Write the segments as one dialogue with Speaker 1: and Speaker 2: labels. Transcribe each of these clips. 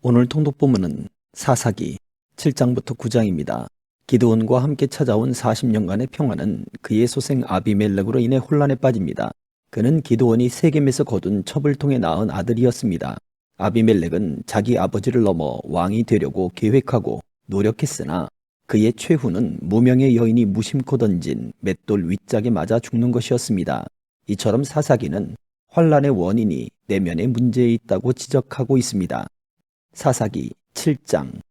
Speaker 1: 오늘 통독본문은 사사기 7장부터 9장입니다. 기드온과 함께 찾아온 40년간의 평화는 그의 소생 아비멜렉으로 인해 혼란에 빠집니다. 그는 기드온이 세겜에서 거둔 첩을 통해 낳은 아들이었습니다. 아비멜렉은 자기 아버지를 넘어 왕이 되려고 계획하고 노력했으나 그의 최후는 무명의 여인이 무심코 던진 맷돌 윗짝에 맞아 죽는 것이었습니다. 이처럼 사사기는 환란의 원인이 내면의 문제에 있다고 지적하고 있습니다. 사사기 7장.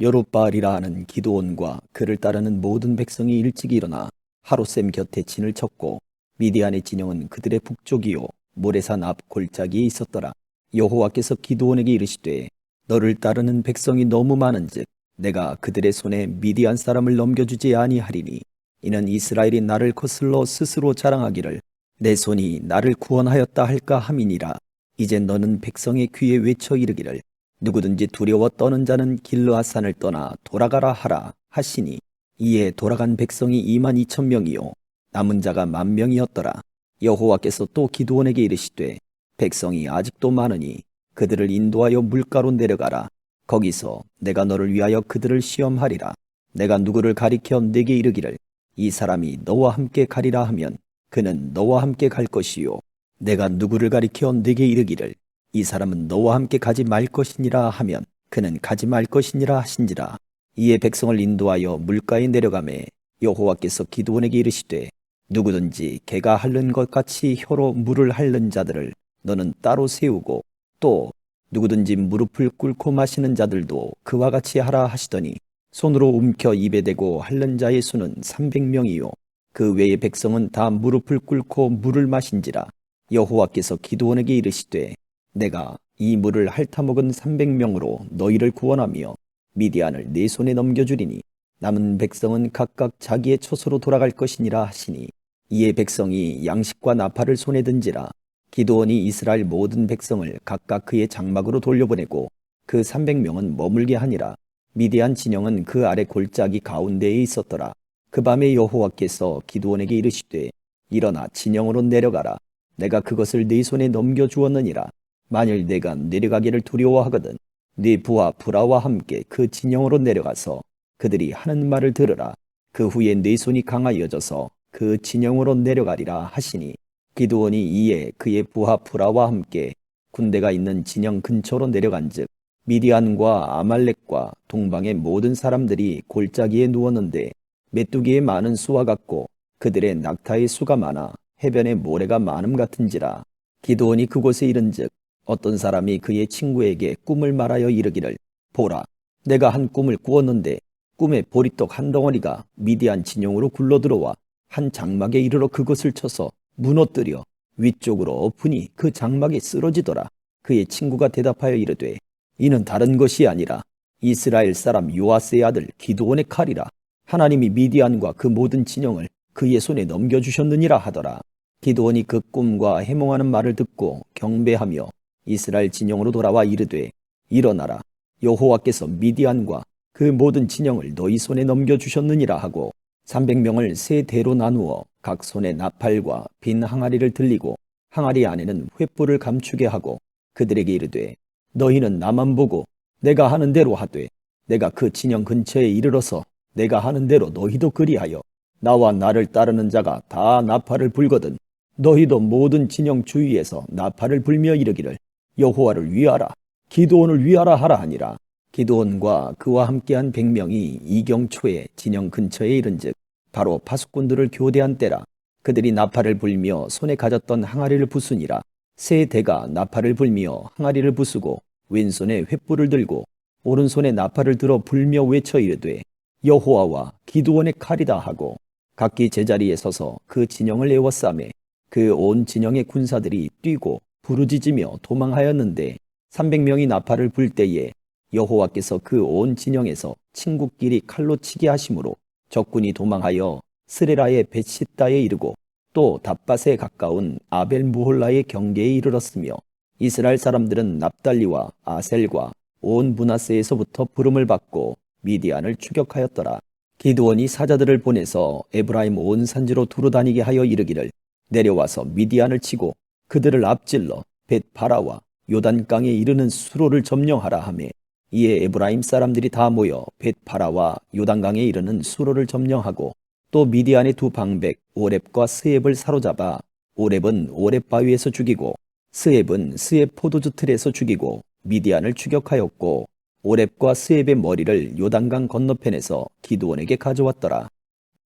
Speaker 1: 여룹바알이라 하는 기드온과 그를 따르는 모든 백성이 일찍 일어나 하롯셈 곁에 진을 쳤고 미디안의 진영은 그들의 북쪽이요 모레산 앞 골짜기에 있었더라. 여호와께서 기드온에게 이르시되 너를 따르는 백성이 너무 많은즉 내가 그들의 손에 미디안 사람을 넘겨주지 아니하리니 이는 이스라엘이 나를 거슬러 스스로 자랑하기를 내 손이 나를 구원하였다 할까 함이니라. 이제 너는 백성의 귀에 외쳐 이르기를 누구든지 두려워 떠는 자는 길르앗산을 떠나 돌아가라 하라 하시니 이에 돌아간 백성이 22,000명이요 남은 자가 10,000명이었더라. 여호와께서 또 기드온에게 이르시되 백성이 아직도 많으니 그들을 인도하여 물가로 내려가라. 거기서 내가 너를 위하여 그들을 시험하리라. 내가 누구를 가리켜 내게 이르기를 이 사람이 너와 함께 가리라 하면 그는 너와 함께 갈 것이요 내가 누구를 가리켜 내게 이르기를 이 사람은 너와 함께 가지 말 것이니라 하면 그는 가지 말 것이니라 하신지라. 이에 백성을 인도하여 물가에 내려가매 여호와께서 기드온에게 이르시되 누구든지 개가 핥는 것 같이 혀로 물을 핥는 자들을 너는 따로 세우고 또 누구든지 무릎을 꿇고 마시는 자들도 그와 같이 하라 하시더니 손으로 움켜 입에 대고 핥는 자의 수는 300명이요 그 외의 백성은 다 무릎을 꿇고 물을 마신지라. 여호와께서 기드온에게 이르시되 내가 이 물을 핥아먹은 300명으로 너희를 구원하며 미디안을 네 손에 넘겨주리니 남은 백성은 각각 자기의 처소로 돌아갈 것이니라 하시니 이에 백성이 양식과 나팔을 손에 든지라. 기드온이 이스라엘 모든 백성을 각각 그의 장막으로 돌려보내고 그 300명은 머물게 하니라. 미디안 진영은 그 아래 골짜기 가운데에 있었더라. 그 밤에 여호와께서 기드온에게 이르시되 일어나 진영으로 내려가라. 내가 그것을 네 손에 넘겨주었느니라. 만일 내가 내려가기를 두려워하거든 네 부하 브라와 함께 그 진영으로 내려가서 그들이 하는 말을 들으라. 그 후에 네 손이 강하여져서 그 진영으로 내려가리라 하시니 기드온이 이에 그의 부하 브라와 함께 군대가 있는 진영 근처로 내려간즉 미디안과 아말렉과 동방의 모든 사람들이 골짜기에 누웠는데 메뚜기의 많은 수와 같고 그들의 낙타의 수가 많아 해변의 모래가 많음 같은지라. 기드온이 그곳에 이른즉 어떤 사람이 그의 친구에게 꿈을 말하여 이르기를 보라 내가 한 꿈을 꾸었는데 꿈에 보리떡 한 덩어리가 미디안 진영으로 굴러들어와 한 장막에 이르러 그것을 쳐서 무너뜨려 위쪽으로 엎으니 그 장막이 쓰러지더라. 그의 친구가 대답하여 이르되 이는 다른 것이 아니라 이스라엘 사람 요아스의 아들 기드온의 칼이라. 하나님이 미디안과 그 모든 진영을 그의 손에 넘겨주셨느니라 하더라. 기드온이 그 꿈과 해몽하는 말을 듣고 경배하며 이스라엘 진영으로 돌아와 이르되 일어나라. 여호와께서 미디안과 그 모든 진영을 너희 손에 넘겨주셨느니라 하고 300명을 세 대로 나누어 각 손에 나팔과 빈 항아리를 들리고 항아리 안에는 횃불을 감추게 하고 그들에게 이르되 너희는 나만 보고 내가 하는 대로 하되 내가 그 진영 근처에 이르러서 내가 하는 대로 너희도 그리하여 나와 나를 따르는 자가 다 나팔을 불거든 너희도 모든 진영 주위에서 나팔을 불며 이르기를 여호와를 위하라 기드온을 위하라 하라 하니라. 기드온과 그와 함께한 100명이 이경초에 진영 근처에 이른즉 바로 파수꾼들을 교대한 때라. 그들이 나팔을 불며 손에 가졌던 항아리를 부수니라. 세 대가 나팔을 불며 항아리를 부수고 왼손에 횃불을 들고 오른손에 나팔을 들어 불며 외쳐 이르되 여호와와 기드온의 칼이다 하고 각기 제자리에 서서 그 진영을 에워싸매 그 온 진영의 군사들이 뛰고 부르짖으며 도망하였는데 300명이 나팔을 불 때에 여호와께서 그 온 진영에서 친구끼리 칼로 치게 하심으로 적군이 도망하여 스레라의 벳시다에 이르고 또 답밭에 가까운 아벨 무홀라의 경계에 이르렀으며 이스라엘 사람들은 납달리와 아셀과 온 므낫세에서부터 부름을 받고 미디안을 추격하였더라. 기드온이 사자들을 보내서 에브라임 온 산지로 두루다니게 하여 이르기를 내려와서 미디안을 치고 그들을 앞질러 벳바라와 요단강에 이르는 수로를 점령하라 하매 이에 에브라임 사람들이 다 모여 벳바라와 요단강에 이르는 수로를 점령하고 또 미디안의 두 방백 오렙과 스앱을 사로잡아 오렙은 오렙 바위에서 죽이고 스앱은 스앱 포도주 틀에서 죽이고 미디안을 추격하였고 오렙과 스앱의 머리를 요단강 건너편에서 기드온에게 가져왔더라.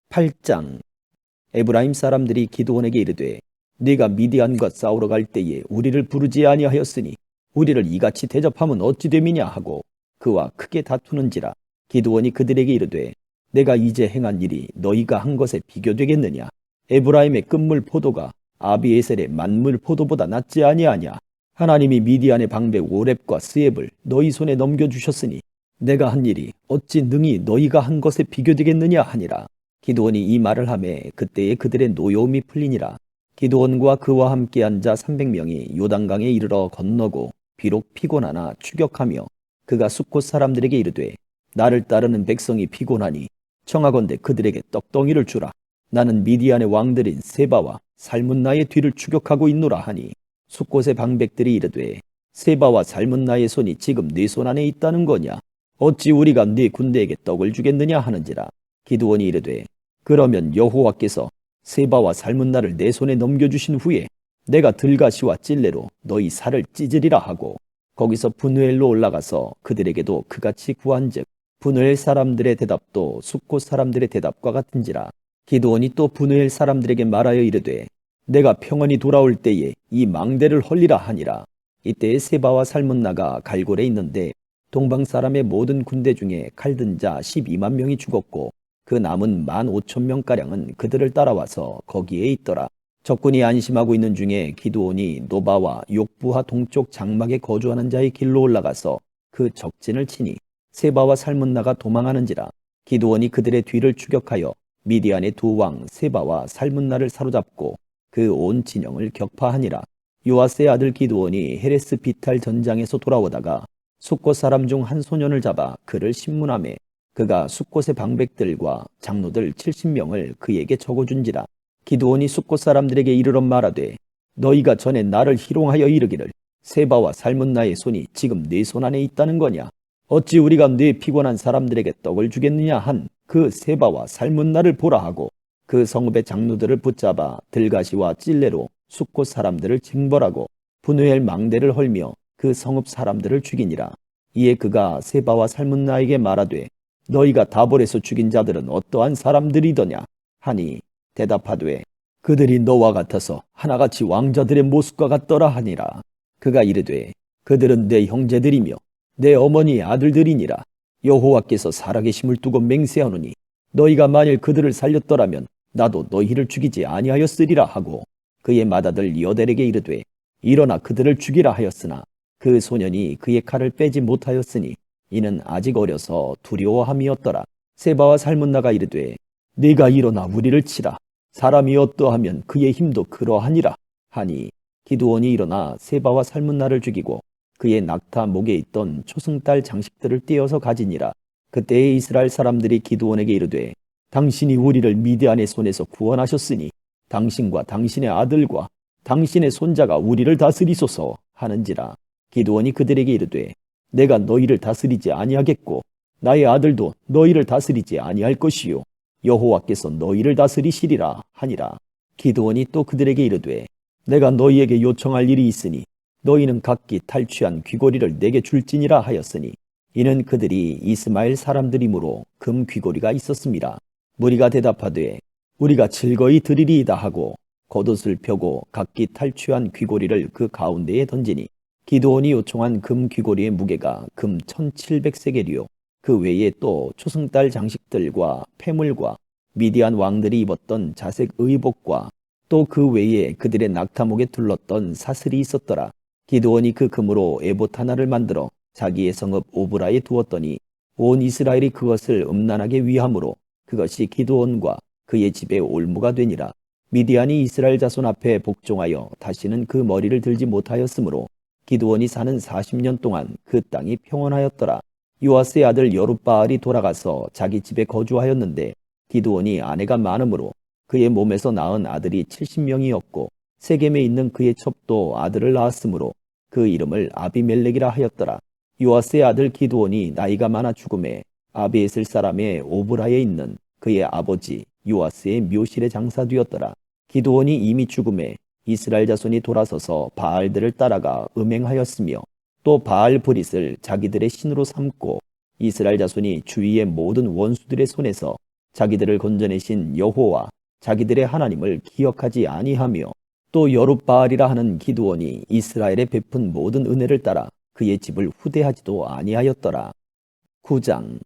Speaker 1: 8장. 에브라임 사람들이 기드온에게 이르되 네가 미디안과 싸우러 갈 때에 우리를 부르지 아니하였으니 우리를 이같이 대접하면 어찌 됨이냐 하고 그와 크게 다투는지라. 기드온이 그들에게 이르되 내가 이제 행한 일이 너희가 한 것에 비교되겠느냐. 에브라임의 끝물 포도가 아비에셀의 만물 포도보다 낫지 아니하냐. 하나님이 미디안의 방백 오렙과 스앱을 너희 손에 넘겨주셨으니 내가 한 일이 어찌 능히 너희가 한 것에 비교되겠느냐 하니라. 기드온이 이 말을 하매 그때에 그들의 노여움이 풀리니라. 기드온과 그와 함께 앉아 300명이 요단강에 이르러 건너고 비록 피곤하나 추격하며 그가 숫곳 사람들에게 이르되 나를 따르는 백성이 피곤하니 청하건대 그들에게 떡덩이를 주라. 나는 미디안의 왕들인 세바와 살문나의 뒤를 추격하고 있노라 하니 숫곳의 방백들이 이르되 세바와 살문나의 손이 지금 네 손 안에 있다는 거냐. 어찌 우리가 네 군대에게 떡을 주겠느냐 하는지라. 기드온이 이르되 그러면 여호와께서 세바와 살문나를 내 손에 넘겨주신 후에 내가 들가시와 찔레로 너희 살을 찢으리라 하고 거기서 분우엘로 올라가서 그들에게도 그같이 구한즉 분우엘 사람들의 대답도 숫곳 사람들의 대답과 같은지라. 기드온이 또 분우엘 사람들에게 말하여 이르되 내가 평안히 돌아올 때에 이 망대를 헐리라 하니라. 이때에 세바와 살문나가 갈골에 있는데 동방 사람의 모든 군대 중에 칼든 자 12만 명이 죽었고 그 남은 15,000명가량은 그들을 따라와서 거기에 있더라. 적군이 안심하고 있는 중에 기드온이 노바와 욕부하 동쪽 장막에 거주하는 자의 길로 올라가서 그 적진을 치니 세바와 살문나가 도망하는지라. 기드온이 그들의 뒤를 추격하여 미디안의 두 왕 세바와 살문나를 사로잡고 그 온 진영을 격파하니라. 요아스의 아들 기드온이 헤레스 비탈 전장에서 돌아오다가 숫곳 사람 중 한 소년을 잡아 그를 신문하매 그가 숫곳의 방백들과 장로들 70명을 그에게 적어준지라. 기드온이 숫곳 사람들에게 이르러 말하되 너희가 전에 나를 희롱하여 이르기를 세바와 살문나의 손이 지금 네 손 안에 있다는 거냐. 어찌 우리가 네 피곤한 사람들에게 떡을 주겠느냐 한 그 세바와 살문나를 보라 하고 그 성읍의 장로들을 붙잡아 들가시와 찔레로 숫곳 사람들을 징벌하고 분우엘 망대를 헐며 그 성읍 사람들을 죽이니라. 이에 그가 세바와 살문나에게 말하되 너희가 다볼에서 죽인 자들은 어떠한 사람들이더냐 하니 대답하되 그들이 너와 같아서 하나같이 왕자들의 모습과 같더라 하니라. 그가 이르되 그들은 내 형제들이며 내 어머니의 아들들이니라. 여호와께서 살아계심을 두고 맹세하노니 너희가 만일 그들을 살렸더라면 나도 너희를 죽이지 아니하였으리라 하고 그의 맏아들 여델에게 이르되 일어나 그들을 죽이라 하였으나 그 소년이 그의 칼을 빼지 못하였으니 이는 아직 어려서 두려워함이었더라. 세바와 살문나가 이르되 네가 일어나 우리를 치라. 사람이 어떠하면 그의 힘도 그러하니라 하니 기드온이 일어나 세바와 살문나를 죽이고 그의 낙타 목에 있던 초승달 장식들을 떼어서 가지니라. 그때에 이스라엘 사람들이 기드온에게 이르되 당신이 우리를 미디안의 손에서 구원하셨으니 당신과 당신의 아들과 당신의 손자가 우리를 다스리소서 하는지라. 기드온이 그들에게 이르되 내가 너희를 다스리지 아니하겠고 나의 아들도 너희를 다스리지 아니할 것이요 여호와께서 너희를 다스리시리라 하니라. 기드온이 또 그들에게 이르되 내가 너희에게 요청할 일이 있으니 너희는 각기 탈취한 귀고리를 내게 줄지니라 하였으니 이는 그들이 이스마엘 사람들이므로 금 귀고리가 있었습니다. 무리가 대답하되 우리가 즐거이 드리리이다 하고 겉옷을 펴고 각기 탈취한 귀고리를 그 가운데에 던지니 기드온이 요청한 금 귀고리의 무게가 금 1700세겔이요 그 외에 또 초승달 장식들과 폐물과 미디안 왕들이 입었던 자색 의복과 또 그 외에 그들의 낙타목에 둘렀던 사슬이 있었더라. 기드온이 그 금으로 에봇 하나를 만들어 자기의 성읍 오브라에 두었더니 온 이스라엘이 그것을 음란하게 위함으로 그것이 기드온과 그의 집의 올무가 되니라. 미디안이 이스라엘 자손 앞에 복종하여 다시는 그 머리를 들지 못하였으므로 기드온이 사는 40년 동안 그 땅이 평온하였더라. 요아스의 아들 여룻바알이 돌아가서 자기 집에 거주하였는데 기드온이 아내가 많으므로 그의 몸에서 낳은 아들이 70명이었고 세겜에 있는 그의 첩도 아들을 낳았으므로 그 이름을 아비멜렉이라 하였더라. 요아스의 아들 기드온이 나이가 많아 죽음에 아비에슬 사람의 오브라에 있는 그의 아버지 요아스의 묘실에 장사되었더라. 기드온이 이미 죽음에 이스라엘 자손이 돌아서서 바알들을 따라가 음행하였으며 또 바알 브릿을 자기들의 신으로 삼고 이스라엘 자손이 주위의 모든 원수들의 손에서 자기들을 건져내신 여호와 자기들의 하나님을 기억하지 아니하며 또 여룻바알이라 하는 기드온이 이스라엘에 베푼 모든 은혜를 따라 그의 집을 후대하지도 아니하였더라. 9장.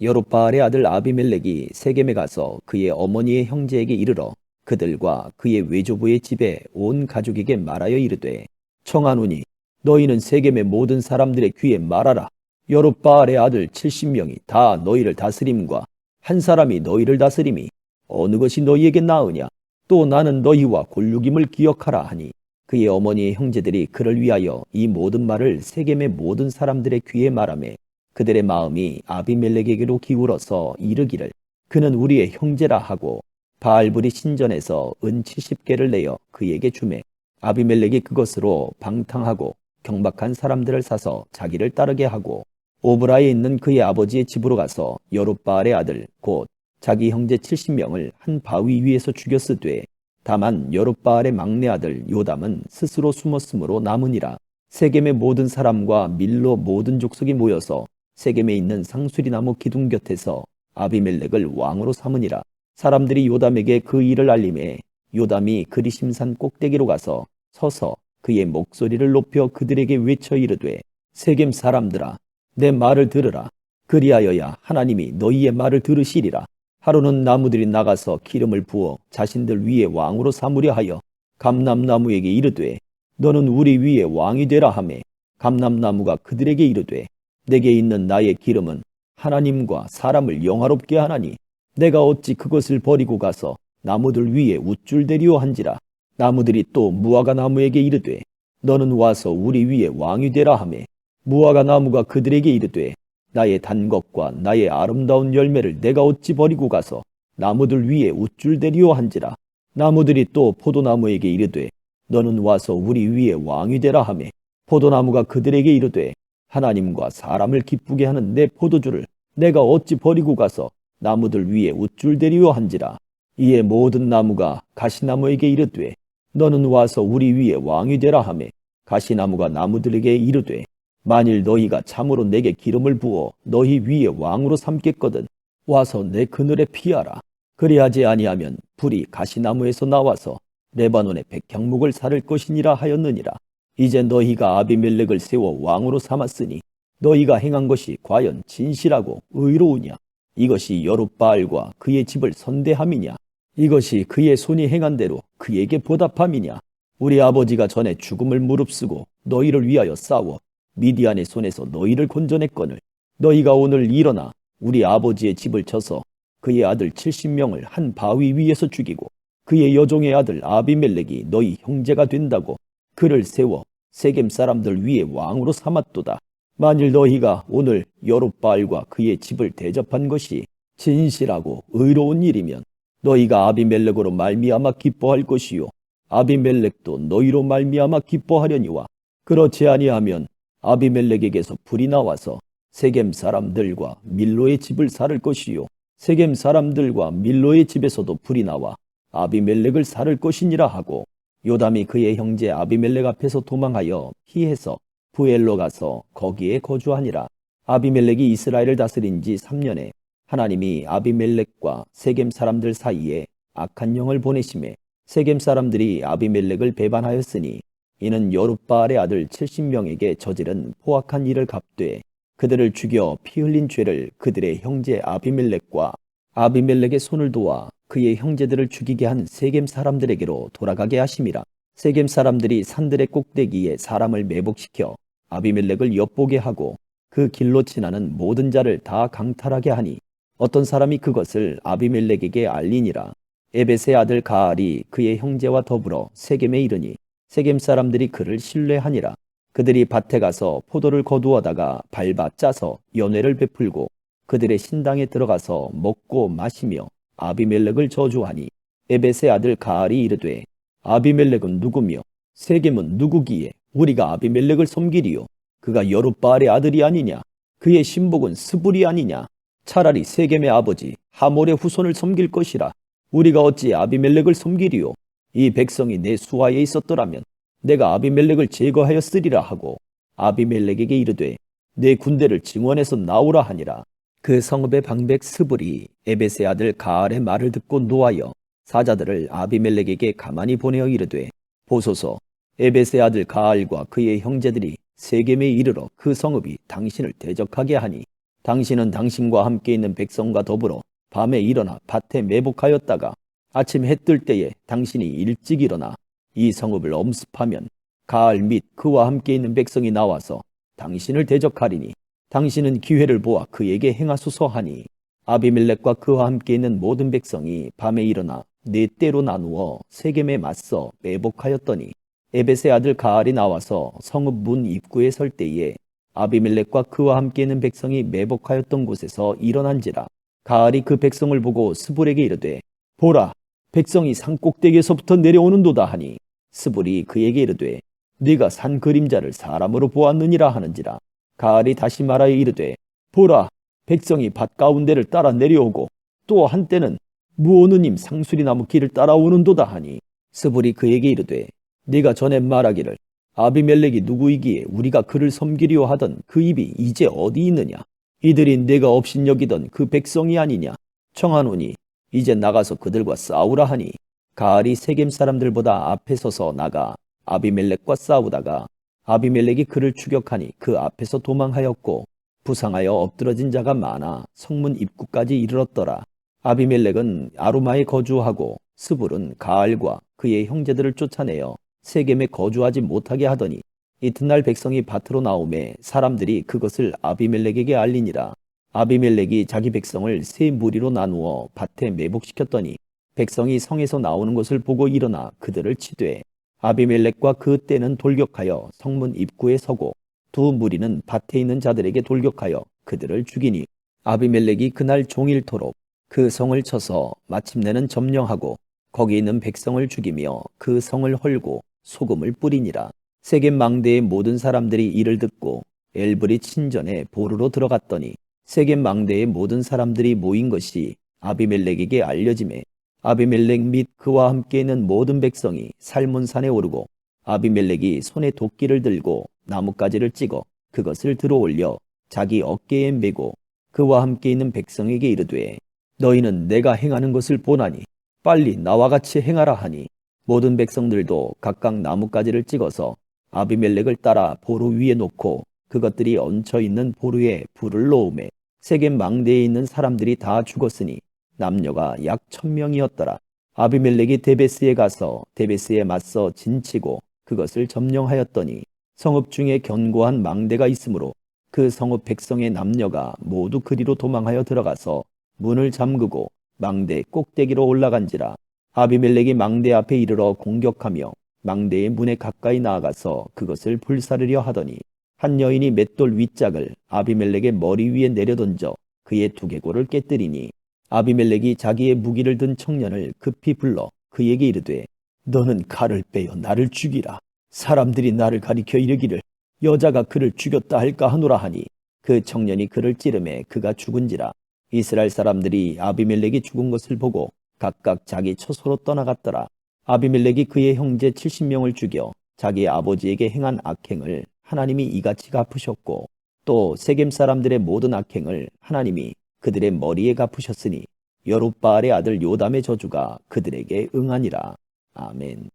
Speaker 1: 여룻바알의 아들 아비멜렉이 세겜에 가서 그의 어머니의 형제에게 이르러 그들과 그의 외조부의 집에 온 가족에게 말하여 이르되 청하노니 너희는 세겜의 모든 사람들의 귀에 말하라. 여룻바알의 아들 70명이 다 너희를 다스림과 한 사람이 너희를 다스림이 어느 것이 너희에게 나으냐. 또 나는 너희와 골육임을 기억하라 하니 그의 어머니의 형제들이 그를 위하여 이 모든 말을 세겜의 모든 사람들의 귀에 말하매 그들의 마음이 아비멜렉에게로 기울어서 이르기를 그는 우리의 형제라 하고 바알불이 신전에서 은 70개를 내어 그에게 주매 아비멜렉이 그것으로 방탕하고 경박한 사람들을 사서 자기를 따르게 하고 오브라에 있는 그의 아버지의 집으로 가서 여룻바알의 아들 곧 자기 형제 70명을 한 바위 위에서 죽였으되 다만 여룻바알의 막내 아들 요담은 스스로 숨었으므로 남으니라. 세겜의 모든 사람과 밀로 모든 족속이 모여서 세겜에 있는 상수리나무 기둥 곁에서 아비멜렉을 왕으로 삼으니라. 사람들이 요담에게 그 일을 알림해 요담이 그리심산 꼭대기로 가서 서서 그의 목소리를 높여 그들에게 외쳐 이르되 세겜 사람들아 내 말을 들으라. 그리하여야 하나님이 너희의 말을 들으시리라. 하루는 나무들이 나가서 기름을 부어 자신들 위에 왕으로 삼으려 하여 감람나무에게 이르되 너는 우리 위에 왕이 되라 하매 감람나무가 그들에게 이르되 내게 있는 나의 기름은 하나님과 사람을 영화롭게 하나니 내가 어찌 그것을 버리고 가서 나무들 위에 우쭐대리오 한지라. 나무들이 또 무화과 나무에게 이르되 너는 와서 우리 위에 왕이 되라 하매 무화과 나무가 그들에게 이르되 나의 단 것과 나의 아름다운 열매를 내가 어찌 버리고 가서 나무들 위에 우쭐대리오 한지라. 나무들이 또 포도나무에게 이르되 너는 와서 우리 위에 왕이 되라 하매 포도나무가 그들에게 이르되 하나님과 사람을 기쁘게 하는 내 포도주를 내가 어찌 버리고 가서 나무들 위에 우쭐대리오 한지라. 이에 모든 나무가 가시나무에게 이르되 너는 와서 우리 위에 왕이 되라 하매 가시나무가 나무들에게 이르되 만일 너희가 참으로 내게 기름을 부어 너희 위에 왕으로 삼겠거든 와서 내 그늘에 피하라. 그리하지 아니하면 불이 가시나무에서 나와서 레바논의 백향목을 사를 것이니라 하였느니라. 이제 너희가 아비멜렉을 세워 왕으로 삼았으니 너희가 행한 것이 과연 진실하고 의로우냐. 이것이 여룻바알과 그의 집을 선대함이냐. 이것이 그의 손이 행한 대로 그에게 보답함이냐. 우리 아버지가 전에 죽음을 무릅쓰고 너희를 위하여 싸워 미디안의 손에서 너희를 건져냈거늘 너희가 오늘 일어나 우리 아버지의 집을 쳐서 그의 아들 70명을 한 바위 위에서 죽이고 그의 여종의 아들 아비멜렉이 너희 형제가 된다고 그를 세워 세겜 사람들 위에 왕으로 삼았도다. 만일 너희가 오늘 여룻바알과 그의 집을 대접한 것이 진실하고 의로운 일이면 너희가 아비멜렉으로 말미암아 기뻐할 것이요 아비멜렉도 너희로 말미암아 기뻐하려니와 그렇지 아니하면 아비멜렉에게서 불이 나와서 세겜 사람들과 밀로의 집을 살을 것이요 세겜 사람들과 밀로의 집에서도 불이 나와 아비멜렉을 살을 것이니라 하고 요담이 그의 형제 아비멜렉 앞에서 도망하여 피해서 부엘로 가서 거기에 거주하니라. 아비멜렉이 이스라엘을 다스린 지 3년에 하나님이 아비멜렉과 세겜 사람들 사이에 악한 영을 보내심에 세겜 사람들이 아비멜렉을 배반하였으니 이는 여룻바알의 아들 70명에게 저지른 포악한 일을 갚되 그들을 죽여 피 흘린 죄를 그들의 형제 아비멜렉과 아비멜렉의 손을 도와 그의 형제들을 죽이게 한 세겜 사람들에게로 돌아가게 하심이라. 세겜 사람들이 산들의 꼭대기에 사람을 매복시켜 아비멜렉을 엿보게 하고 그 길로 지나는 모든 자를 다 강탈하게 하니 어떤 사람이 그것을 아비멜렉에게 알리니라. 에벳의 아들 가알이 그의 형제와 더불어 세겜에 이르니 세겜 사람들이 그를 신뢰하니라. 그들이 밭에 가서 포도를 거두어다가 밟아 짜서 연회를 베풀고 그들의 신당에 들어가서 먹고 마시며 아비멜렉을 저주하니 에벳의 아들 가알이 이르되 아비멜렉은 누구며 세겜은 누구기에 우리가 아비멜렉을 섬기리요. 그가 여룻바알의 아들이 아니냐? 그의 신복은 스불이 아니냐? 차라리 세겜의 아버지 하몰의 후손을 섬길 것이라. 우리가 어찌 아비멜렉을 섬기리요? 이 백성이 내 수하에 있었더라면 내가 아비멜렉을 제거하였으리라 하고 아비멜렉에게 이르되 내 군대를 증원해서 나오라 하니라. 그 성읍의 방백 스불이 에벳의 아들 가알의 말을 듣고 노하여 사자들을 아비멜렉에게 가만히 보내어 이르되 보소서, 에벳의 아들 가알과 그의 형제들이 세겜에 이르러 그 성읍이 당신을 대적하게 하니 당신은 당신과 함께 있는 백성과 더불어 밤에 일어나 밭에 매복하였다가 아침 해 뜰 때에 당신이 일찍 일어나 이 성읍을 엄습하면 가알 및 그와 함께 있는 백성이 나와서 당신을 대적하리니 당신은 기회를 보아 그에게 행하소서 하니 아비멜렉과 그와 함께 있는 모든 백성이 밤에 일어나 네 때로 나누어 세겜에 맞서 매복하였더니 에벳의 아들 가알이 나와서 성읍 문 입구에 설 때에 아비멜렉과 그와 함께 있는 백성이 매복하였던 곳에서 일어난지라. 가알이 그 백성을 보고 스불에게 이르되 보라, 백성이 산 꼭대기에서부터 내려오는도다 하니 스불이 그에게 이르되 네가 산 그림자를 사람으로 보았느니라 하는지라. 가알이 다시 말하여 이르되 보라, 백성이 밭 가운데를 따라 내려오고 또 한때는 무오느님 상수리나무 길을 따라오는도다 하니 스불이 그에게 이르되 네가 전에 말하기를 아비멜렉이 누구이기에 우리가 그를 섬기려 하던 그 입이 이제 어디 있느냐? 이들이 내가 업신여기던 그 백성이 아니냐? 청하노니 이제 나가서 그들과 싸우라 하니 가알이 세겜 사람들보다 앞에 서서 나가 아비멜렉과 싸우다가 아비멜렉이 그를 추격하니 그 앞에서 도망하였고 부상하여 엎드러진 자가 많아 성문 입구까지 이르렀더라. 아비멜렉은 아루마에 거주하고 스불은 가알과 그의 형제들을 쫓아내어 세겜에 거주하지 못하게 하더니 이튿날 백성이 밭으로 나오매 사람들이 그것을 아비멜렉에게 알리니라. 아비멜렉이 자기 백성을 세 무리로 나누어 밭에 매복시켰더니 백성이 성에서 나오는 것을 보고 일어나 그들을 치되 아비멜렉과 그 떼는 돌격하여 성문 입구에 서고 두 무리는 밭에 있는 자들에게 돌격하여 그들을 죽이니 아비멜렉이 그날 종일토록 그 성을 쳐서 마침내는 점령하고 거기 있는 백성을 죽이며 그 성을 헐고 소금을 뿌리니라. 세겜 망대의 모든 사람들이 이를 듣고 엘브리 친전에 보르로 들어갔더니 세겜 망대의 모든 사람들이 모인 것이 아비멜렉에게 알려지매 아비멜렉 및 그와 함께 있는 모든 백성이 살몬산에 오르고 아비멜렉이 손에 도끼를 들고 나뭇가지를 찍어 그것을 들어올려 자기 어깨에 메고 그와 함께 있는 백성에게 이르되 너희는 내가 행하는 것을 보나니 빨리 나와 같이 행하라 하니 모든 백성들도 각각 나뭇가지를 찍어서 아비멜렉을 따라 보루 위에 놓고 그것들이 얹혀 있는 보루에 불을 놓으매 세겜 망대에 있는 사람들이 다 죽었으니 남녀가 약 1000명이었더라. 아비멜렉이 데베스에 가서 데베스에 맞서 진치고 그것을 점령하였더니 성읍 중에 견고한 망대가 있으므로 그 성읍 백성의 남녀가 모두 그리로 도망하여 들어가서 문을 잠그고 망대 꼭대기로 올라간지라. 아비멜렉이 망대 앞에 이르러 공격하며 망대의 문에 가까이 나아가서 그것을 불사르려 하더니 한 여인이 맷돌 윗짝을 아비멜렉의 머리 위에 내려던져 그의 두개골을 깨뜨리니 아비멜렉이 자기의 무기를 든 청년을 급히 불러 그에게 이르되 너는 칼을 빼어 나를 죽이라. 사람들이 나를 가리켜 이르기를 여자가 그를 죽였다 할까 하노라 하니 그 청년이 그를 찌르매 그가 죽은지라. 이스라엘 사람들이 아비멜렉이 죽은 것을 보고 각각 자기 처소로 떠나갔더라. 아비멜렉이 그의 형제 70명을 죽여 자기 아버지에게 행한 악행을 하나님이 이같이 갚으셨고 또 세겜 사람들의 모든 악행을 하나님이 그들의 머리에 갚으셨으니 여룻바알의 아들 요담의 저주가 그들에게 응하니라. 아멘.